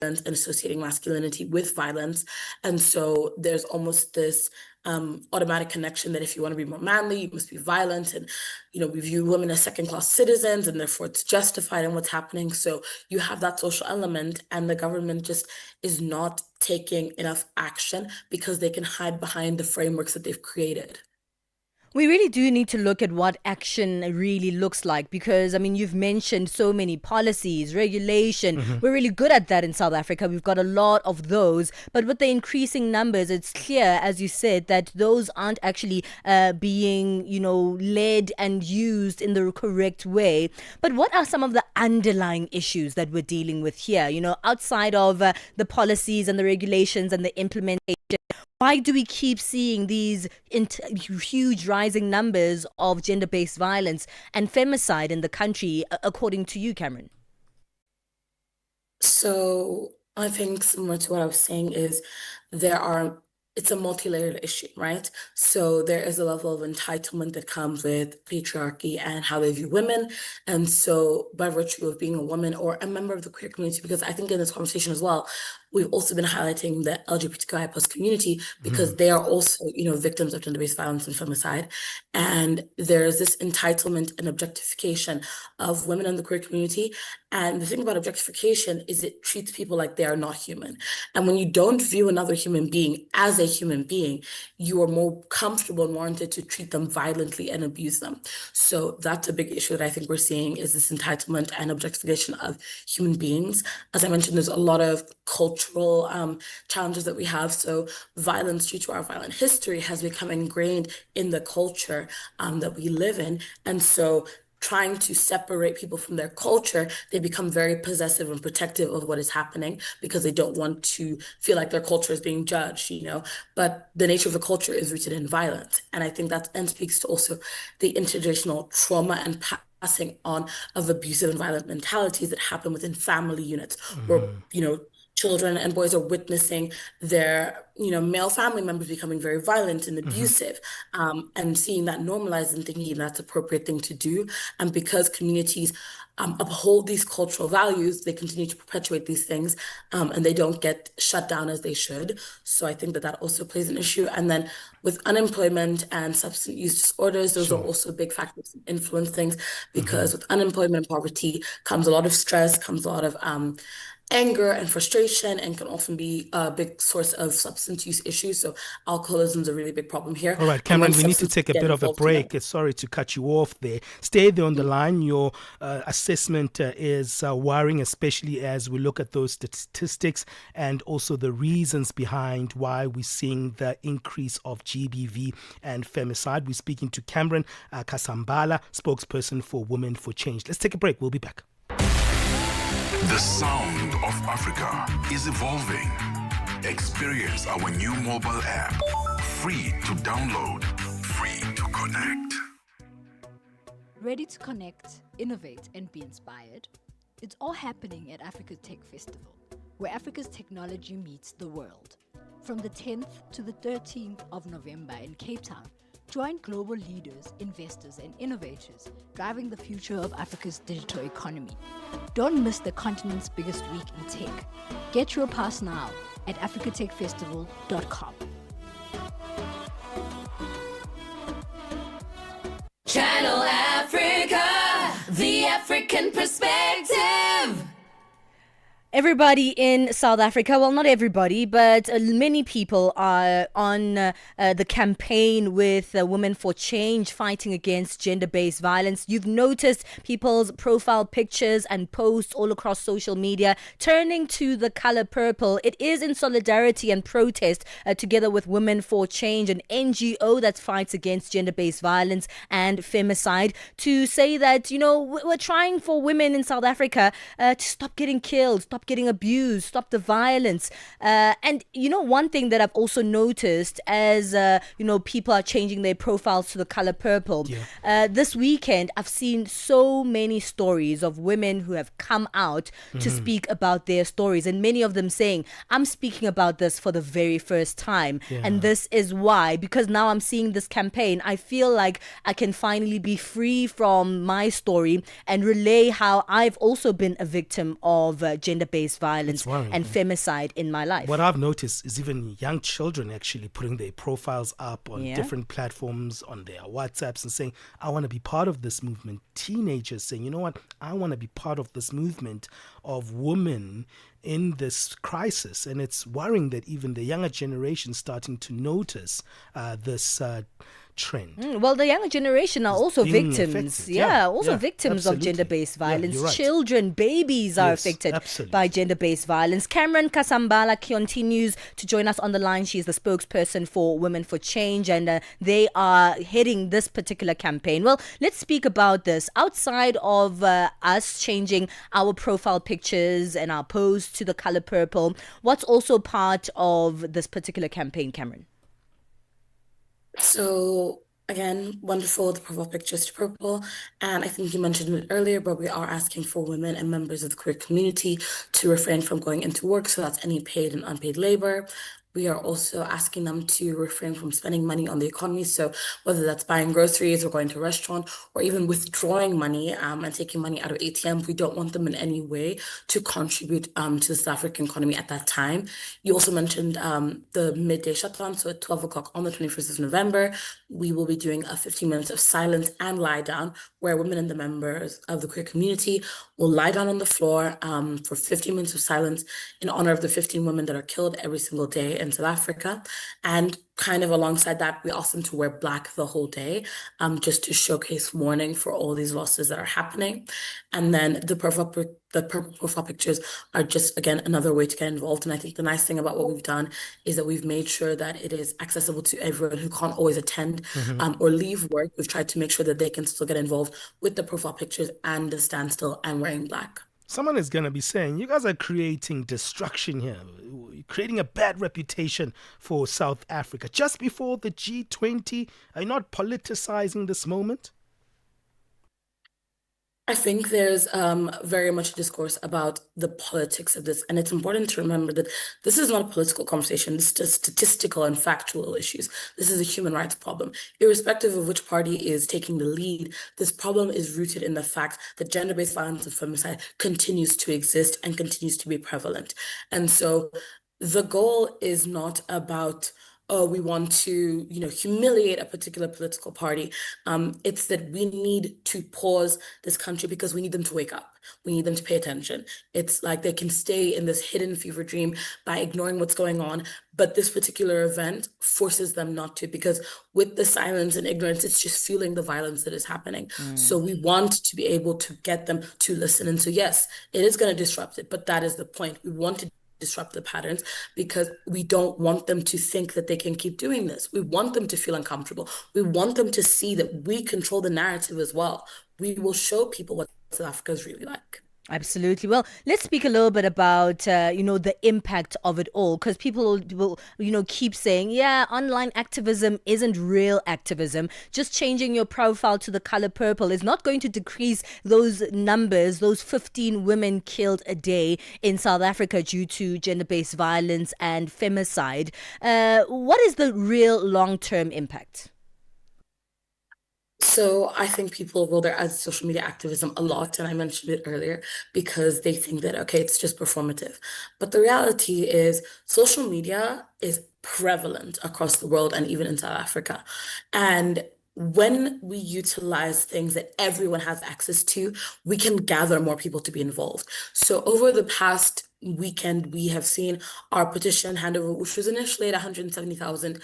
and associating masculinity with violence. And so there's almost this automatic connection that if you want to be more manly, you must be violent. And, we view women as second-class citizens, and therefore it's justified in what's happening. So you have that social element, and the government just is not taking enough action because they can hide behind the frameworks that they've created. We really do need to look at what action really looks like because, you've mentioned so many policies, regulation. We're really good at that in South Africa. We've got a lot of those. But with the increasing numbers, it's clear, as you said, that those aren't actually being, led and used in the correct way. But what are some of the underlying issues that we're dealing with here, outside of the policies and the regulations and the implementation? Why do we keep seeing these huge rising numbers of gender-based violence and femicide in the country, according to you, Cameron? So I think similar to what I was saying is it's a multi-layered issue, right? So there is a level of entitlement that comes with patriarchy and how they view women. And so by virtue of being a woman or a member of the queer community, because I think in this conversation as well, we've also been highlighting the LGBTQI plus community because they are also, victims of gender-based violence and femicide. And there's this entitlement and objectification of women in the queer community. And the thing about objectification is it treats people like they are not human. And when you don't view another human being as a human being, you are more comfortable and warranted to treat them violently and abuse them. So that's a big issue that I think we're seeing is this entitlement and objectification of human beings. As I mentioned, there's a lot of cultural challenges that we have. So violence due to our violent history has become ingrained in the culture that we live in. And so trying to separate people from their culture, they become very possessive and protective of what is happening because they don't want to feel like their culture is being judged, But the nature of the culture is rooted in violence. And I think that then speaks to also the intergenerational trauma and passing on of abusive and violent mentalities that happen within family units where, children and boys are witnessing their, male family members becoming very violent and abusive, and seeing that normalized and thinking that's appropriate thing to do. And because communities uphold these cultural values, they continue to perpetuate these things, and they don't get shut down as they should. So I think that also plays an issue. And then with unemployment and substance use disorders, those are also big factors that influence things because with unemployment and poverty comes a lot of stress, comes a lot of anger and frustration, and can often be a big source of substance use issues. So alcoholism is a really big problem here. All right, Cameron, we need to take a bit of a break. Sorry to cut you off there. Stay there on the line. Your assessment is worrying, especially as we look at those statistics and also the reasons behind why we're seeing the increase of GBV and femicide. We're speaking to Cameron Kasambala, spokesperson for Women for Change. Let's take a break. We'll be back. The sound of Africa is evolving. Experience our new mobile app. Free to download, free to connect. Ready to connect, innovate, and be inspired? It's all happening at Africa Tech Festival, where Africa's technology meets the world. From the 10th to the 13th of November in Cape Town, join global leaders, investors, and innovators driving the future of Africa's digital economy. Don't miss the continent's biggest week in tech. Get your pass now at africatechfestival.com. Channel Africa, the African perspective. Everybody in South Africa, well, not everybody, but many people are on the campaign with Women for Change, fighting against gender-based violence. You've noticed people's profile pictures and posts all across social media turning to the color purple. It is in solidarity and protest together with Women for Change, an NGO that fights against gender-based violence and femicide, to say that, we're trying for women in South Africa to stop getting killed, stop getting abused, stop the violence. And one thing that I've also noticed as people are changing their profiles to the color purple, this weekend I've seen so many stories of women who have come out to speak about their stories, and many of them saying, I'm speaking about this for the very first time, and this is why, because now I'm seeing this campaign, I feel like I can finally be free from my story and relay how I've also been a victim of gender gender-based violence and femicide in my life. What I've noticed is even young children actually putting their profiles up on different platforms, on their WhatsApps, and saying, I want to be part of this movement. Teenagers saying, you know what, I want to be part of this movement of women in this crisis. And it's worrying that even the younger generation starting to notice this trend. Well, the younger generation are also victims. Affected. Victims of gender-based violence. You're right. Children, babies are affected by gender-based violence. Cameron Kasambala continues to join us on the line. She is the spokesperson for Women for Change, and they are heading this particular campaign. Well, let's speak about this. Outside of us changing our profile pictures and our posts to the color purple, what's also part of this particular campaign, Cameron? So again, wonderful, the profile pictures to purple. And I think you mentioned it earlier, but we are asking for women and members of the queer community to refrain from going into work. So that's any paid and unpaid labor. We are also asking them to refrain from spending money on the economy. So whether that's buying groceries or going to a restaurant or even withdrawing money and taking money out of ATMs, we don't want them in any way to contribute to the South African economy at that time. You also mentioned the midday shutdown. So at 12 o'clock on the 21st of November, we will be doing a 15 minutes of silence and lie down where women and the members of the queer community will lie down on the floor for 15 minutes of silence in honor of the 15 women that are killed every single day in South Africa. And kind of alongside that, we ask them to wear black the whole day, just to showcase mourning for all these losses that are happening. And then the purple profile pictures are just, again, another way to get involved. And I think the nice thing about what we've done is that we've made sure that it is accessible to everyone who can't always attend or leave work. We've tried to make sure that they can still get involved with the profile pictures and the standstill and wearing black. Someone is going to be saying, you guys are creating destruction here, creating a bad reputation for South Africa. Just before the G20, are you not politicizing this moment? I think there's very much a discourse about the politics of this. And it's important to remember that this is not a political conversation. This is just statistical and factual issues. This is a human rights problem. Irrespective of which party is taking the lead, this problem is rooted in the fact that gender-based violence and femicide continues to exist and continues to be prevalent. And so the goal is not about, oh, we want to, humiliate a particular political party. It's that we need to pause this country because we need them to wake up. We need them to pay attention. It's like they can stay in this hidden fever dream by ignoring what's going on. But this particular event forces them not to, because with the silence and ignorance, it's just fueling the violence that is happening. So we want to be able to get them to listen. And so, yes, it is going to disrupt it, but that is the point. We want to disrupt the patterns because we don't want them to think that they can keep doing this. We want them to feel uncomfortable. We want them to see that we control the narrative as well. We will show people what South Africa is really like. Absolutely. Well, let's speak a little bit about, the impact of it all, because people will, keep saying, yeah, online activism isn't real activism. Just changing your profile to the color purple is not going to decrease those numbers, those 15 women killed a day in South Africa due to gender-based violence and femicide. What is the real long-term impact? So I think people roll their eyes at social media activism a lot, and I mentioned it earlier, because they think that, okay, it's just performative. But the reality is social media is prevalent across the world and even in South Africa. And when we utilize things that everyone has access to, we can gather more people to be involved. So over the past weekend, we have seen our petition handover, which was initially at 170,000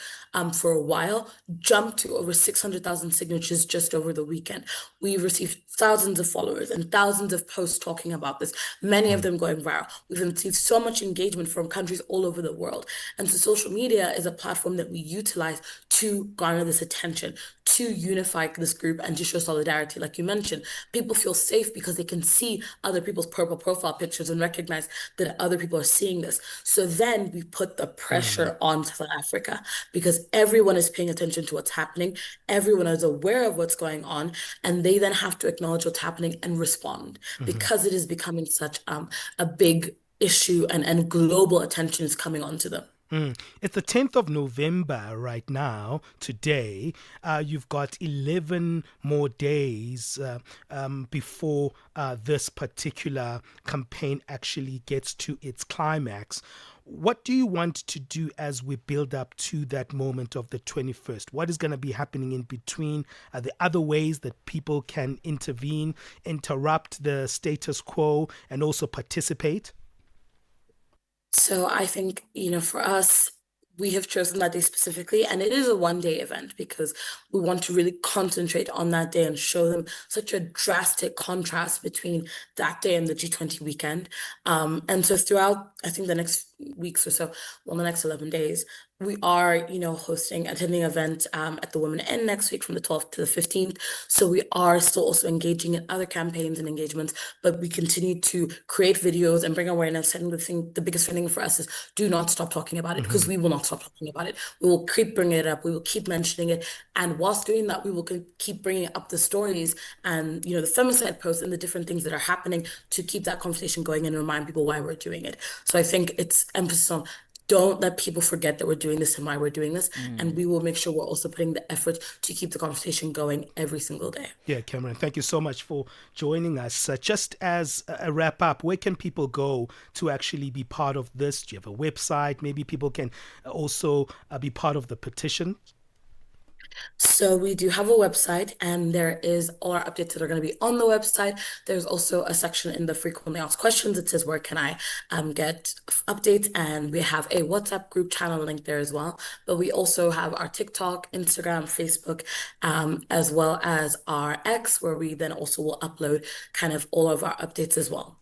for a while, jump to over 600,000 signatures just over the weekend. We've received thousands of followers and thousands of posts talking about this, many of them going viral. We've received so much engagement from countries all over the world. And so social media is a platform that we utilize to garner this attention, to unify this group and to show solidarity. Like you mentioned, people feel safe because they can see other people's purple profile pictures and recognize that other people are seeing this. So then we put the pressure on South Africa because everyone is paying attention to what's happening. Everyone is aware of what's going on, and they then have to acknowledge what's happening and respond because it is becoming such a big issue and global attention is coming onto them. It's the 10th of November right now, today. You've got 11 more days before this particular campaign actually gets to its climax. What do you want to do as we build up to that moment of the 21st? What is going to be happening in between? Are there other ways that people can intervene, interrupt the status quo, and also participate? So I think, for us, we have chosen that day specifically, and it is a one-day event because we want to really concentrate on that day and show them such a drastic contrast between that day and the G20 weekend. And so throughout, I think the next weeks or so, well, the next 11 days, we are, attending an event at the Women In next week from the 12th to the 15th. So we are still also engaging in other campaigns and engagements, but we continue to create videos and bring awareness. And the biggest thing for us is do not stop talking about it, because we will not stop talking about it. We will keep bringing it up. We will keep mentioning it. And whilst doing that, we will keep bringing up the stories and, the femicide posts and the different things that are happening to keep that conversation going and remind people why we're doing it. So I think it's emphasis on don't let people forget that we're doing this and why we're doing this. And we will make sure we're also putting the effort to keep the conversation going every single day. Yeah, Cameron, thank you so much for joining us. Just as a wrap up, where can people go to actually be part of this? Do you have a website? Maybe people can also be part of the petition. So we do have a website, and there is all our updates that are going to be on the website. There's also a section in the frequently asked questions that says, where can I get updates? And we have a WhatsApp group channel link there as well. But we also have our TikTok, Instagram, Facebook, as well as our X, where we then also will upload kind of all of our updates as well.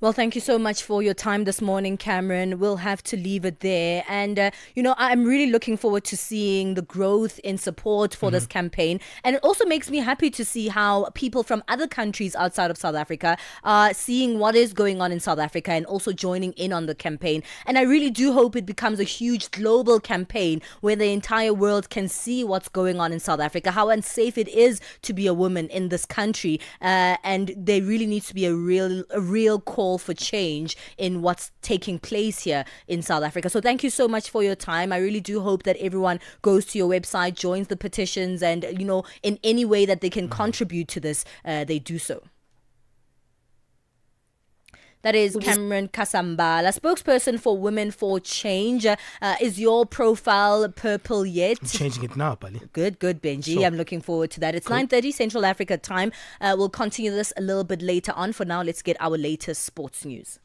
Well, thank you so much for your time this morning, Cameron. We'll have to leave it there. And, I'm really looking forward to seeing the growth in support for this campaign. And it also makes me happy to see how people from other countries outside of South Africa are seeing what is going on in South Africa and also joining in on the campaign. And I really do hope it becomes a huge global campaign where the entire world can see what's going on in South Africa, how unsafe it is to be a woman in this country. And there really needs to be a real call for change in what's taking place here in South Africa. So thank you so much for your time. I really do hope that everyone goes to your website, joins the petitions, and in any way that they can contribute to this, they do so. That is Cameron Kasambala, spokesperson for Women for Change. Is your profile purple yet? I'm changing it now, Pali. Good, Benji. Sure. I'm looking forward to that. It's Cool. 9:30 Central Africa time. We'll continue this a little bit later on. For now, let's get our latest sports news.